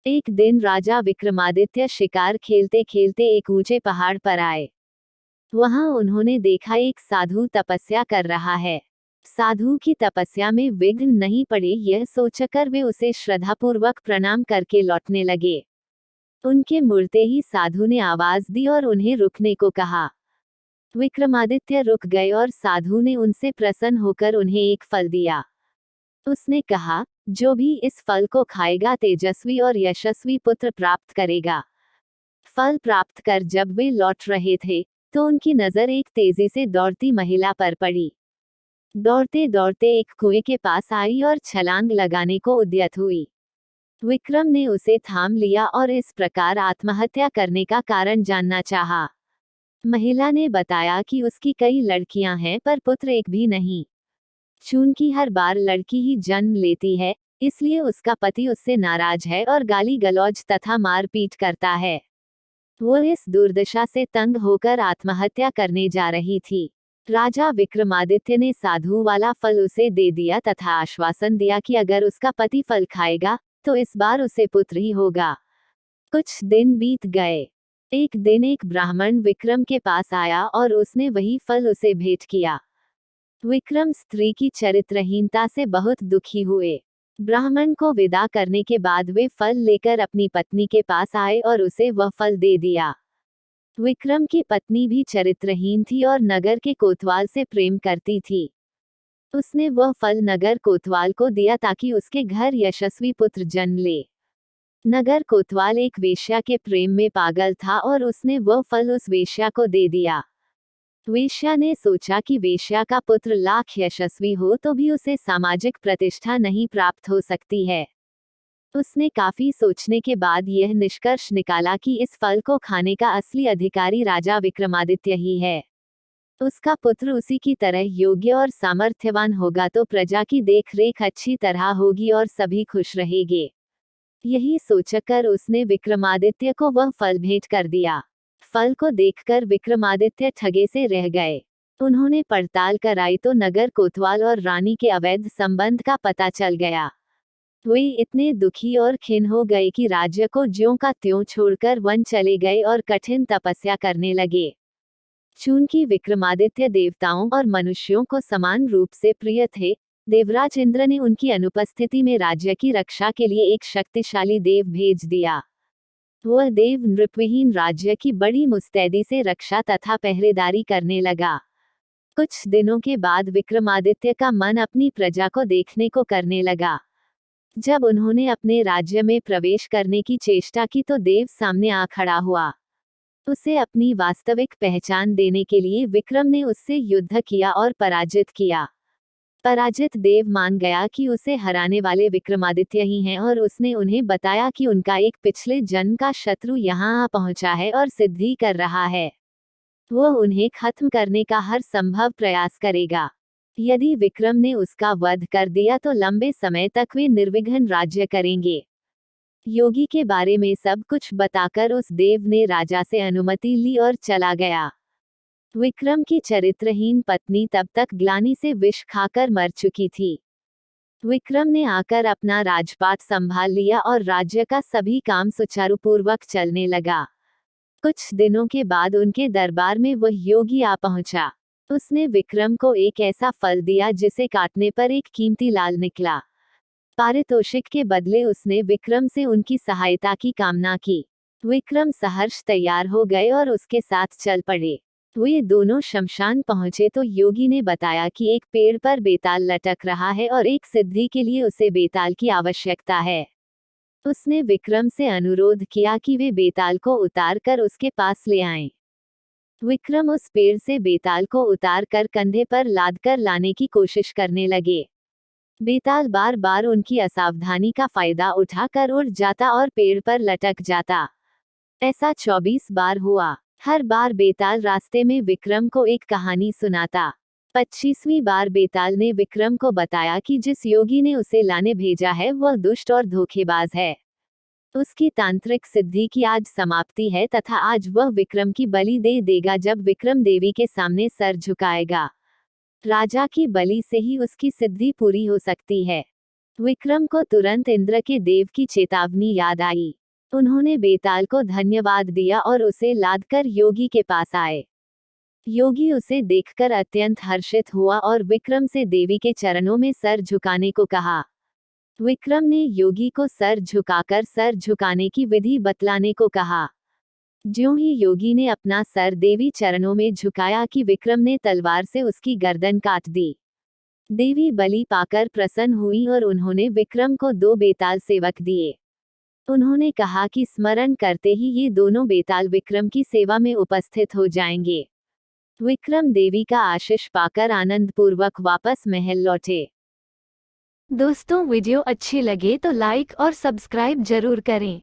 एक दिन राजा विक्रमादित्य शिकार खेलते खेलते एक ऊंचे पहाड़ पर आए। वहां उन्होंने देखा एक साधु तपस्या कर रहा है। साधु की तपस्या में विघ्न नहीं पड़े, यह सोचकर वे उसे श्रद्धापूर्वक प्रणाम करके लौटने लगे। उनके मुड़ते ही साधु ने आवाज दी और उन्हें रुकने को कहा। विक्रमादित्य रुक गए और साधु ने उनसे प्रसन्न होकर उन्हें एक फल दिया। उसने कहा, जो भी इस फल को खाएगा तेजस्वी और यशस्वी पुत्र प्राप्त करेगा। फल प्राप्त कर जब वे लौट रहे थे तो उनकी नजर एक तेजी से दौड़ती महिला पर पड़ी। दौड़ते दौड़ते एक कुएं के पास आई और छलांग लगाने को उद्यत हुई। विक्रम ने उसे थाम लिया और इस प्रकार आत्महत्या करने का कारण जानना चाहा। महिला ने बताया कि उसकी कई लड़कियां हैं पर पुत्र एक भी नहीं। चूंकि हर बार लड़की ही जन्म लेती है, इसलिए उसका पति उससे नाराज है और गाली गलौज तथा मारपीट करता है। वो इस दुर्दशा से तंग होकर आत्महत्या करने जा रही थी। राजा विक्रमादित्य ने साधु वाला फल उसे दे दिया तथा आश्वासन दिया कि अगर उसका पति फल खाएगा तो इस बार उसे पुत्र ही होगा। कुछ दिन बीत गए। एक दिन एक ब्राह्मण विक्रम के पास आया और उसने वही फल उसे भेंट किया। विक्रम स्त्री की चरित्रहीनता से बहुत दुखी हुए। ब्राह्मण को विदा करने के बाद वे फल लेकर अपनी पत्नी के पास आए और उसे वह फल दे दिया। विक्रम की पत्नी भी चरित्रहीन थी और नगर के कोतवाल से प्रेम करती थी। उसने वह फल नगर कोतवाल को दिया ताकि उसके घर यशस्वी पुत्र जन्म ले। नगर कोतवाल एक वेश्या के प्रेम में पागल था और उसने वह फल उस वेश्या को दे दिया। वेश्या ने सोचा कि वेश्या का पुत्र लाख यशस्वी हो तो भी उसे सामाजिक प्रतिष्ठा नहीं प्राप्त हो सकती है। उसने काफी सोचने के बाद यह निष्कर्ष निकाला कि इस फल को खाने का असली अधिकारी राजा विक्रमादित्य ही है। उसका पुत्र उसी की तरह योग्य और सामर्थ्यवान होगा तो प्रजा की देखरेख अच्छी तरह होगी और सभी खुश रहेंगे। यही सोचकर उसने विक्रमादित्य को वह फल भेंट कर दिया। फल को देखकर विक्रमादित्य ठगे से रह गए। उन्होंने पड़ताल कराई तो नगर कोतवाल और रानी के अवैध संबंध का पता चल गया। वे इतने दुखी और खिन्न हो गए कि राज्य को ज्यों का त्यों छोड़कर वन चले गए और कठिन तपस्या करने लगे। चूंकि विक्रमादित्य देवताओं और मनुष्यों को समान रूप से प्रिय थे, देवराज इंद्र ने उनकी अनुपस्थिति में राज्य की रक्षा के लिए एक शक्तिशाली देव भेज दिया। वह देव नृपविहीन राज्य की बड़ी मुस्तैदी से रक्षा तथा पहरेदारी करने लगा। कुछ दिनों के बाद विक्रमादित्य का मन अपनी प्रजा को देखने को करने लगा। जब उन्होंने अपने राज्य में प्रवेश करने की चेष्टा की तो देव सामने आ खड़ा हुआ। उसे अपनी वास्तविक पहचान देने के लिए विक्रम ने उससे युद्ध किया और पराजित किया। पराजित देव मान गया कि उसे हराने वाले विक्रमादित्य ही हैं और उसने उन्हें बताया कि उनका एक पिछले जन्म का शत्रु यहाँ आ पहुंचा है और सिद्धि कर रहा है। वह उन्हें खत्म करने का हर संभव प्रयास करेगा। यदि विक्रम ने उसका वध कर दिया तो लंबे समय तक वे निर्विघ्न राज्य करेंगे। योगी के बारे में सब कुछ बताकर उस देव ने राजा से अनुमति ली और चला गया। विक्रम की चरित्रहीन पत्नी तब तक ग्लानि से विष खाकर मर चुकी थी। विक्रम ने आकर अपना राजपाट संभाल लिया और राज्य का सभी काम सुचारुपूर्वक चलने लगा। कुछ दिनों के बाद उनके दरबार में वह योगी आ पहुंचा। उसने विक्रम को एक ऐसा फल दिया जिसे काटने पर एक कीमती लाल निकला। पारितोषिक के बदले उसने विक्रम से उनकी सहायता की कामना की। विक्रम सहर्ष तैयार हो गए और उसके साथ चल पड़े। वे दोनों शमशान पहुंचे तो योगी ने बताया कि एक पेड़ पर बेताल लटक रहा है और एक सिद्धि के लिए उसे बेताल की आवश्यकता है। उसने विक्रम से अनुरोध किया कि वे बेताल को उतार कर उसके पास ले आएं। विक्रम उस पेड़ से बेताल को उतार कर कंधे पर लाद कर लाने की कोशिश करने लगे। बेताल बार बार उनकी असावधानी का फायदा उठाकर उड़ जाता और पेड़ पर लटक जाता। ऐसा 24 बार हुआ। हर बार बेताल रास्ते में विक्रम को एक कहानी सुनाता। 25वीं बार बेताल ने विक्रम को बताया कि जिस योगी ने उसे लाने भेजा है वह दुष्ट और धोखेबाज है। उसकी तांत्रिक सिद्धि की आज समाप्ति है तथा आज वह विक्रम की बलि दे देगा जब विक्रम देवी के सामने सर झुकाएगा। राजा की बलि से ही उसकी सिद्धि पूरी हो सकती है। विक्रम को तुरंत इंद्र के देव की चेतावनी याद आई। उन्होंने बेताल को धन्यवाद दिया और उसे लादकर योगी के पास आए। योगी उसे देखकर अत्यंत हर्षित हुआ और विक्रम से देवी के चरणों में सर झुकाने को कहा। विक्रम ने योगी को सर झुकाने की विधि बतलाने को कहा। ज्यों ही योगी ने अपना सर देवी चरणों में झुकाया कि विक्रम ने तलवार से उसकी गर्दन काट दी। देवी बलि पाकर प्रसन्न हुई और उन्होंने विक्रम को 2 बेताल सेवक दिए। उन्होंने कहा कि स्मरण करते ही ये दोनों बेताल विक्रम की सेवा में उपस्थित हो जाएंगे। विक्रम देवी का आशीष पाकर आनंदपूर्वक वापस महल लौटे। दोस्तों वीडियो अच्छी लगे तो लाइक और सब्सक्राइब जरूर करें।